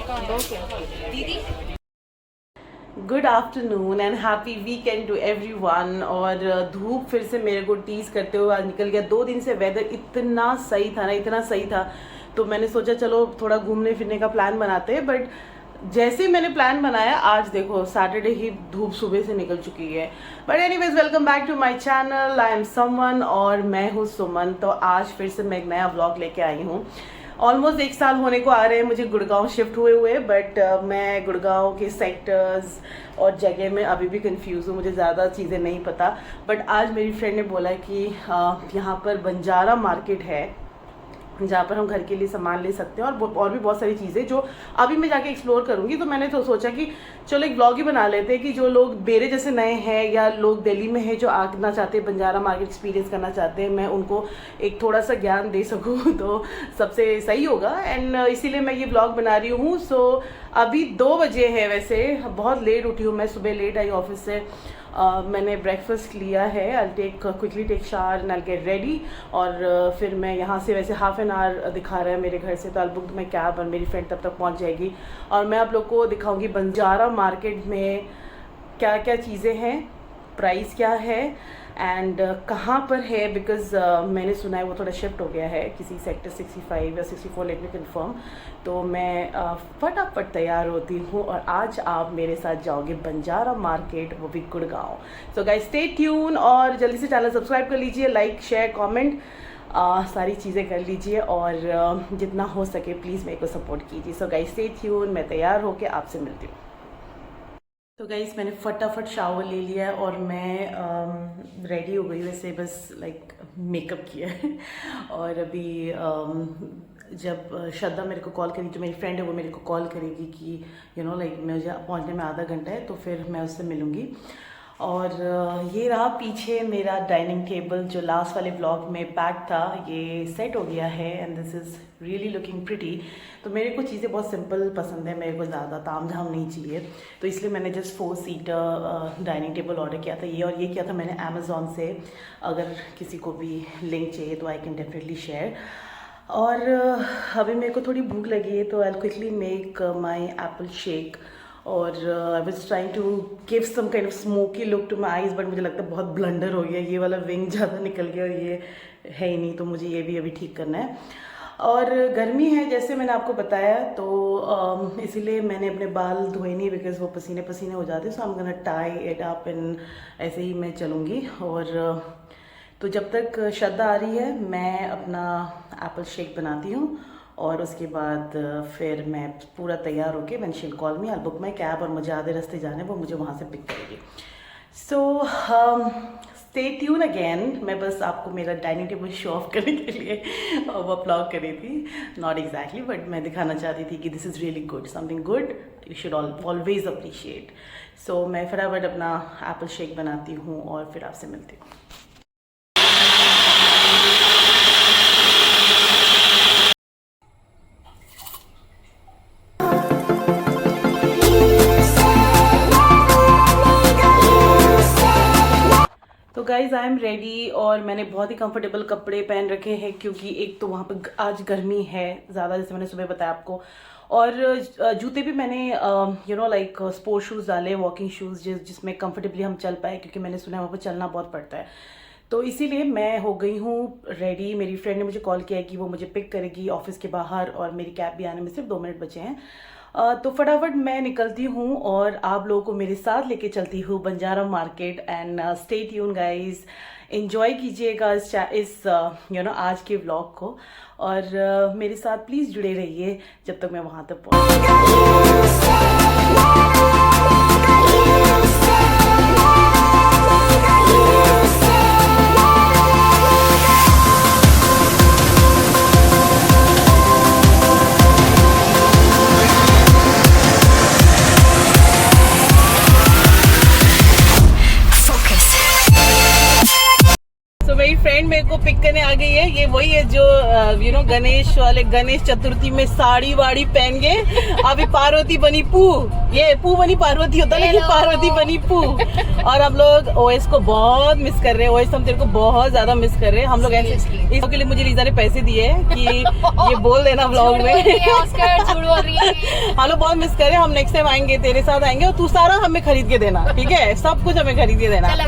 दीदी good afternoon and happy weekend to everyone. और धूप फिर से मेरे को टीज करते हुए आज निकल गया। 2 दिन से वेदर इतना सही था ना, इतना सही था, तो मैंने सोचा चलो थोड़ा घूमने फिरने का प्लान बनाते हैं। बट जैसे ही मैंने प्लान बनाया, आज देखो सैटरडे ही धूप सुबह से निकल चुकी है। But anyways, welcome back to my channel. I am someone और मैं हूँ सुमन। तो आज फिर से मैं एक नया व्लॉग लेके आई हूँ। ऑलमोस्ट 1 साल होने को आ रहे हैं मुझे गुड़गांव शिफ्ट हुए, बट मैं गुड़गांव के सेक्टर्स और जगह में अभी भी कंफ्यूज हूँ, मुझे ज़्यादा चीज़ें नहीं पता। बट आज मेरी फ्रेंड ने बोला कि यहाँ पर बंजारा मार्केट है जहाँ पर हम घर के लिए सामान ले सकते हैं और भी बहुत सारी चीज़ें जो अभी मैं जाके एक्सप्लोर करूँगी। तो मैंने तो सोचा कि चलो एक ब्लॉग ही बना लेते हैं कि जो लोग मेरे जैसे नए हैं या लोग दिल्ली में हैं जो आना चाहते हैं, बंजारा मार्केट एक्सपीरियंस करना चाहते हैं, मैं उनको एक थोड़ा सा ज्ञान दे सकूँ तो सबसे सही होगा। एंड इसीलिए मैं ये ब्लॉग बना रही हूँ। सो अभी 2 बजे है, वैसे बहुत लेट उठी हूँ मैं, सुबह लेट आई ऑफिस से। मैंने ब्रेकफास्ट लिया है। I quickly take shower and I get ready. और फिर मैं यहाँ से वैसे हाफ एन आवर दिखा रहा है मेरे घर से, तो आई बुक माई कैब और मेरी फ्रेंड तब तक पहुँच जाएगी। और मैं आप लोग को दिखाऊंगी बंजारा मार्केट में क्या क्या चीज़ें हैं, प्राइस क्या है एंड कहाँ पर है। बिकॉज़ मैंने सुना है वो थोड़ा शिफ्ट हो गया है किसी सेक्टर 65 या 64, लेट मी कंफर्म। तो मैं फटाफट तैयार होती हूँ और आज आप मेरे साथ जाओगे बंजारा मार्केट, वो भी Gurgaon. So guys stay tune और जल्दी से चैनल सब्सक्राइब कर लीजिए, लाइक शेयर कमेंट सारी चीज़ें कर लीजिए और जितना हो सके प्लीज़ मेरे को सपोर्ट कीजिए। सो गाइस स्टे ट्यून, मैं तैयार होकर आपसे मिलती हूँ। तो गाइस मैंने फटाफट शावर ले लिया है और मैं रेडी हो गई, वैसे बस लाइक मेकअप किया है। और अभी जब श्रद्धा मेरे को कॉल करी, जो मेरी फ्रेंड है वो मेरे को कॉल करेगी कि लाइक मुझे पहुंचने में आधा घंटा है, तो फिर मैं उससे मिलूँगी। और ये रहा पीछे मेरा डाइनिंग टेबल जो लास्ट वाले ब्लॉग में पैक था, ये सेट हो गया है and this is really looking pretty. तो मेरे को चीज़ें बहुत सिंपल पसंद है, मेरे को ज़्यादा ताम झाम नहीं चाहिए, तो इसलिए मैंने just 4 seater dining table order किया था। ये किया था मैंने अमेज़ॉन से। अगर किसी को भी लिंक चाहिए तो आई कैन डेफिनेटली शेयर। और अभी मेरे को थोड़ी भूख लगी है, तो I quickly make my apple shake. और I was trying to give some kind of smoky look to my eyes, but मुझे लगता है बहुत ब्लंडर हो गया, ये वाला विंग ज़्यादा निकल गया और ये है ही नहीं, तो मुझे ये भी अभी ठीक करना है। और गर्मी है जैसे मैंने आपको बताया, तो इसीलिए मैंने अपने बाल धोए नहीं बिकॉज़ वो पसीने पसीने हो जाते, so I am gonna tie it up and ऐसे ही मैं चलूँगी। और तो जब तक श्रद्धा आ रही है मैं अपना एप्पल शेक बनाती हूँ और उसके बाद फिर मैं पूरा तैयार होके when she will call me, I will book my cab और मुझे आधे रास्ते जाने, वो मुझे वहाँ से पिक करेगी। So stay tune again. मैं बस आपको मेरा डाइनिंग टेबल शो ऑफ करने के लिए वो ब्लॉग करी थी, नॉट एग्जैक्टली, बट मैं दिखाना चाहती थी कि this is really good, something good you should always appreciate. So मैं फटाफट अपना एप्पल शेक बनाती हूँ और फिर आपसे मिलती हूँ। तो गाइज आई एम रेडी और मैंने बहुत ही कंफर्टेबल कपड़े पहन रखे हैं, क्योंकि एक तो वहाँ पे आज गर्मी है ज़्यादा, जैसे मैंने सुबह बताया आपको। और जूते भी मैंने लाइक स्पोर्ट शूज़ डाले, वॉकिंग शूज़ जिसमें कंफर्टेबली हम चल पाए, क्योंकि मैंने सुना है वहाँ पर चलना बहुत पड़ता है। तो इसीलिए मैं हो गई हूँ रेडी। मेरी फ्रेंड ने मुझे कॉल किया है कि वो मुझे पिक करेगी ऑफिस के बाहर और मेरी कैब भी आने में सिर्फ 2 मिनट बचे हैं। तो फटाफट मैं निकलती हूँ और आप लोगों को मेरे साथ लेके चलती हूँ Banjara market. And stay tune guys, enjoy कीजिएगा इस आज के व्लॉग को और मेरे साथ प्लीज़ जुड़े रहिए जब तक मैं वहाँ तक मेरे को पिक करने आ गई है। ये वही है जो गणेश वाले, गणेश चतुर्थी में साड़ी वाड़ी पहन के अभी पार्वती बनी पू। ये पू बनी पार्वती होता है ना, ये पार्वती बनी पू। और हम लोग ओएस को बहुत मिस कर रहे हैं। ओएस हम तेरे को बहुत ज्यादा मिस कर रहे हैं। हम लोग ऐसे इसके लिए मुझे लीजा ने पैसे दिए हैं कि ये बोल देना व्लॉग में। हम लोग बहुत मिस कर रहे हैं। हम नेक्स्ट टाइम आएंगे, तेरे साथ आएंगे और तू सारा हमें खरीद के देना, ठीक है? सब कुछ हमें खरीद के देना। चल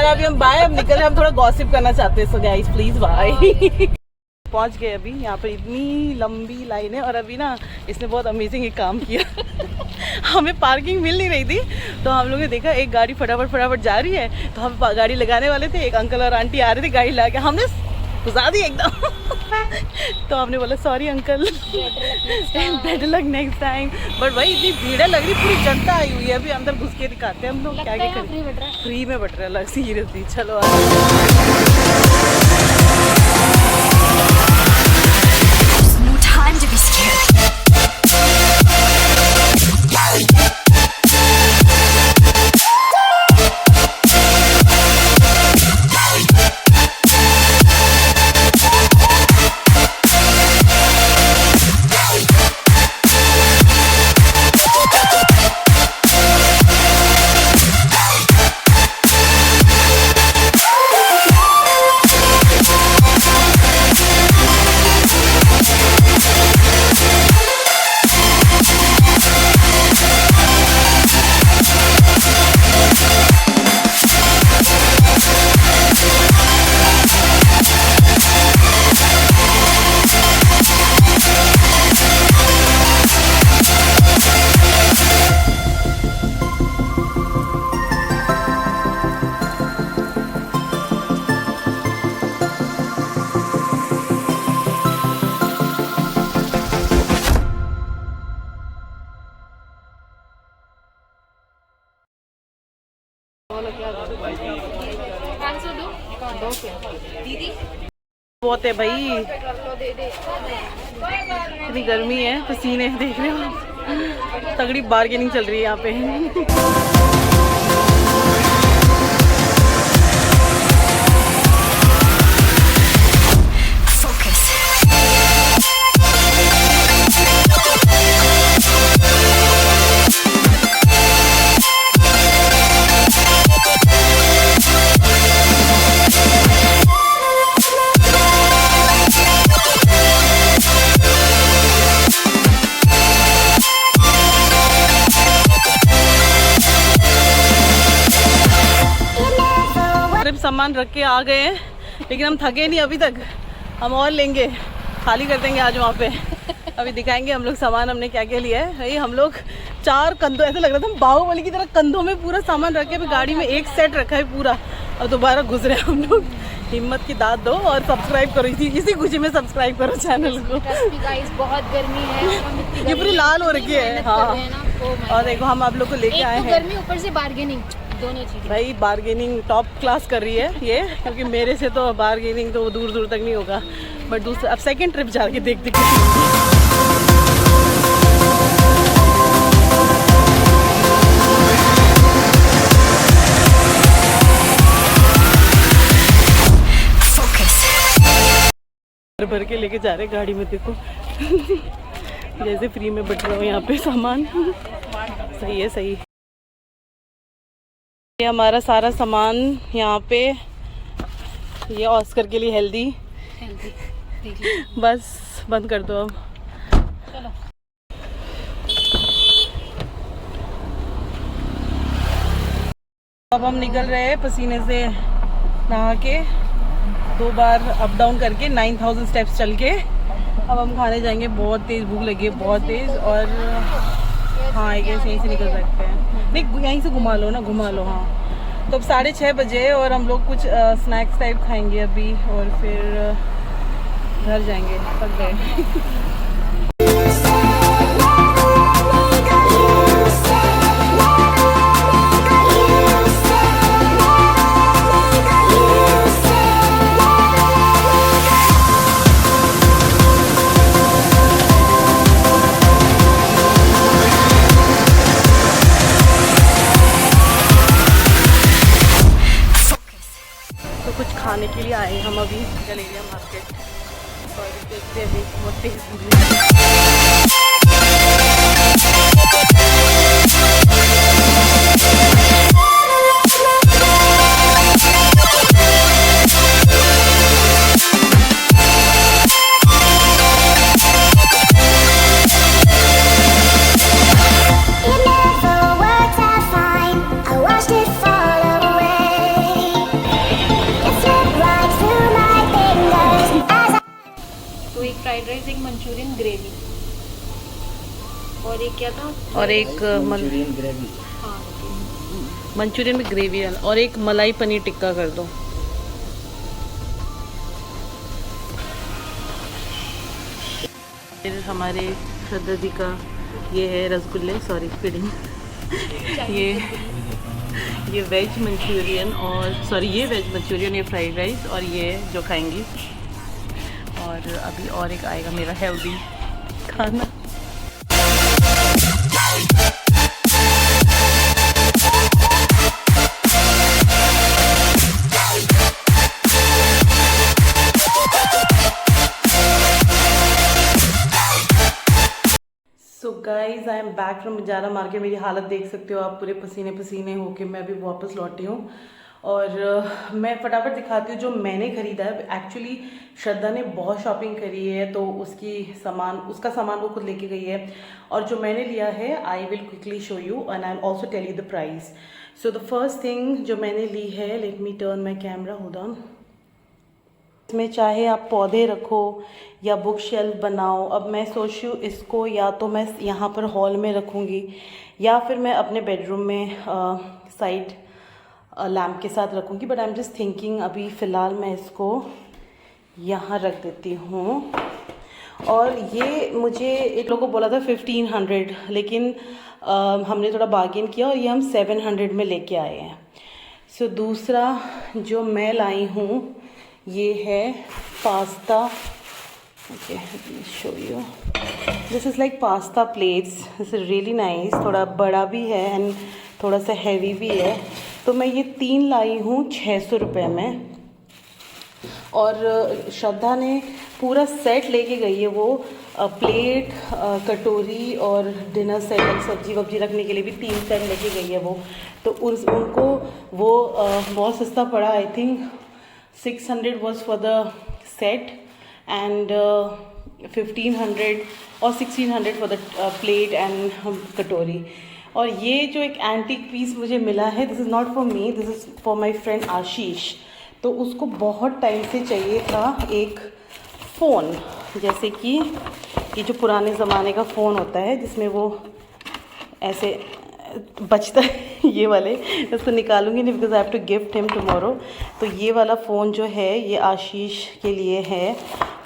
अभी हम बाय, अब निकल रहे, हम थोड़ा गॉसिप करना चाहते हैं। So guys please bye. पहुंच गए अभी। यहाँ पे इतनी लंबी लाइन है और अभी ना इसने बहुत अमेजिंग एक काम किया। हमें पार्किंग मिल नहीं रही थी तो हम लोगों ने देखा एक गाड़ी फटाफट जा रही है, तो हम गाड़ी लगाने वाले थे। एक अंकल और आंटी आ रहे थे गाड़ी लगा के, हमने घुसा दी एकदम। तो हमने बोला sorry uncle, better luck next time. But भाई इतनी भीड़ लग रही, पूरी जनता आई हुई है। अभी अंदर घुस के दिखाते हैं हम लोग क्या क्या करें। फ्री में बट रहा है सीरियसली। चलो बहुत है भाई, इतनी गर्मी है, पसीने देख रहे हो आप। तगड़ी बार्गेनिंग चल रही है यहाँ पे। सामान रख के आ गए हैं, लेकिन हम थके नहीं अभी तक। हम और लेंगे, खाली कर देंगे आज वहाँ पे। अभी दिखाएंगे हम लोग सामान हमने क्या क्या लिया है। भाई हम लोग 4 कंधों, ऐसा लग रहा था हम बाहुबली की तरह कंधों में पूरा सामान रख के अभी गाड़ी में एक सेट रखा है पूरा। और दोबारा गुजरे हम लोग। हिम्मत की दाद दो और सब्सक्राइब करो, इसी खुशी में सब्सक्राइब करो चैनल को। बहुत गर्मी है, ये पूरी लाल हो रखी है। हाँ, और देखो हम आप लोग को लेके आए हैं। गर्मी ऊपर से बार्गेनिंग, दोनों चीजें। भाई बार्गेनिंग टॉप क्लास कर रही है ये, क्योंकि मेरे से तो बार्गेनिंग तो दूर दूर तक नहीं होगा। बट दूसरा अब सेकंड ट्रिप जाके देखते भर के लेके जा रहे गाड़ी में। देखो जैसे फ्री में बट रहा हूँ यहाँ पे सामान। सही है, सही। ये हमारा सारा सामान यहाँ पे, ये ऑस्कर के लिए हेल्दी। बस बंद कर दो अब। चलो अब हम निकल रहे हैं पसीने से नहा के, 2 बार अप डाउन करके 9000 स्टेप्स चल के। अब हम खाने जाएंगे, बहुत तेज़ भूख लगी है, बहुत तेज़। और हाँ एक यहीं से निकल सकते हैं, नहीं यहीं से घुमा लो ना, घुमा लो। हाँ तो अब 6:30 बजे और हम लोग कुछ स्नैक्स टाइप खाएंगे अभी और फिर घर जाएंगे। थक गए। खाने के लिए आए हम अभी गलेरिया मार्केट और देखते हैं मोटे तो एक फ्राइड राइस, एक मंचूरियन ग्रेवी और एक क्या था, और एक मंचूरियन ग्रेवी। हाँ मंचूरियन में ग्रेवी और एक मलाई पनीर टिक्का कर दो। फिर हमारे श्रद्धा जी का ये है रसगुल्ले, सॉरी फिडिंग, ये वेज मंचूरियन और सॉरी ये वेज मंचूरियन, ये फ्राइड राइस और ये जो खाएंगी। और अभी और एक आएगा मेरा हेल्दी खाना। So guys I am back from बजारा मार्केट। मेरी हालत देख सकते हो आप, पूरे पसीने पसीने होके मैं अभी वापस लौटी हूँ। और मैं फटाफट दिखाती हूँ जो मैंने ख़रीदा है। एक्चुअली श्रद्धा ने बहुत शॉपिंग करी है तो उसका सामान वो खुद लेके गई है। और जो मैंने लिया है I will quickly show you and I also tell you the price. So the first thing जो मैंने ली है, let me turn my camera, hold on. इसमें चाहे आप पौधे रखो या बुक शेल्फ बनाओ। अब मैं सोच रही हूँ इसको या तो मैं यहाँ पर हॉल में रखूँगी या फिर मैं अपने बेडरूम में साइड लैम्प के साथ रखूँगी। But I am just thinking अभी फ़िलहाल मैं इसको यहाँ रख देती हूँ। और ये मुझे एक लोगों को बोला था 1500, लेकिन हमने थोड़ा बार्गेन किया और ये हम 700 में लेके आए हैं। सो दूसरा जो मैं लाई हूँ ये है pasta. Okay show you, this is like pasta plates. This is really nice. थोड़ा बड़ा भी है एंड थोड़ा सा हैवी भी है। तो मैं ये 3 लाई हूँ 600 रुपये में। और श्रद्धा ने पूरा सेट लेके गई है, वो प्लेट, कटोरी और डिनर सेट, सब्जी वब्जी रखने के लिए भी 3 सेट लेके गई है वो। तो उनको वो बहुत सस्ता पड़ा। I think 600 was for the set and 1500 और 1600 for the plate and कटोरी। और ये जो एक एंटीक पीस मुझे मिला है, this is not for me, this is for my friend Ashish. तो उसको बहुत टाइम से चाहिए था एक फ़ोन, जैसे कि ये जो पुराने ज़माने का फ़ोन होता है जिसमें वो ऐसे बचता है ये वाले, इसको निकालूंगी नहीं because I have to gift him tomorrow. तो ये वाला फ़ोन जो है ये आशीष के लिए है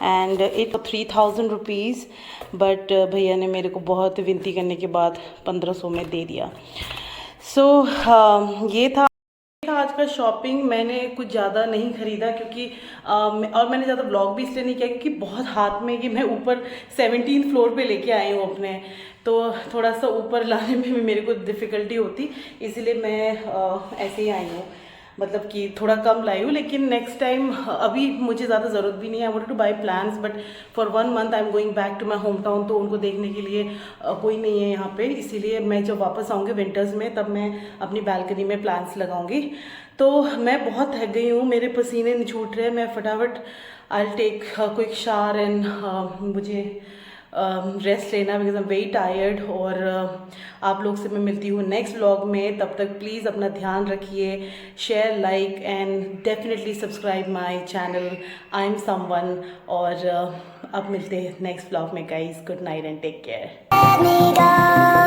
एंड इट 3000 रुपीज़। बट भैया ने मेरे को बहुत विनती करने के बाद 1500 में दे दिया। सो ये था आज का शॉपिंग। मैंने कुछ ज़्यादा नहीं ख़रीदा क्योंकि और मैंने ज़्यादा ब्लॉग भी इसलिए नहीं किया क्योंकि बहुत हाथ में कि मैं ऊपर 17th फ्लोर पे लेके आई हूँ अपने, तो थोड़ा सा ऊपर लाने में भी मेरे को डिफ़िकल्टी होती, इसलिए मैं ऐसे ही आई हूँ, मतलब कि थोड़ा कम लाई हूँ। लेकिन नेक्स्ट टाइम, अभी मुझे ज़्यादा ज़रूरत भी नहीं है। I wanted to buy plants but for 1 month I am going back to my home town, तो उनको देखने के लिए कोई नहीं है यहाँ पे, इसीलिए मैं जब वापस आऊँगी विंटर्स में तब मैं अपनी बालकनी में प्लांट्स लगाऊँगी। तो मैं बहुत थक गई हूँ, मेरे पसीने नहीं छूट रहे, मैं फटाफट I will take quick shower and मुझे रेस्ट लेना because I am very tired. और आप लोग से मैं मिलती हूँ नेक्स्ट व्लॉग में। तब तक प्लीज़ अपना ध्यान रखिए, share, like and definitely subscribe my channel I am someone. और अब मिलते हैं नेक्स्ट व्लॉग में guys. Good night and take care.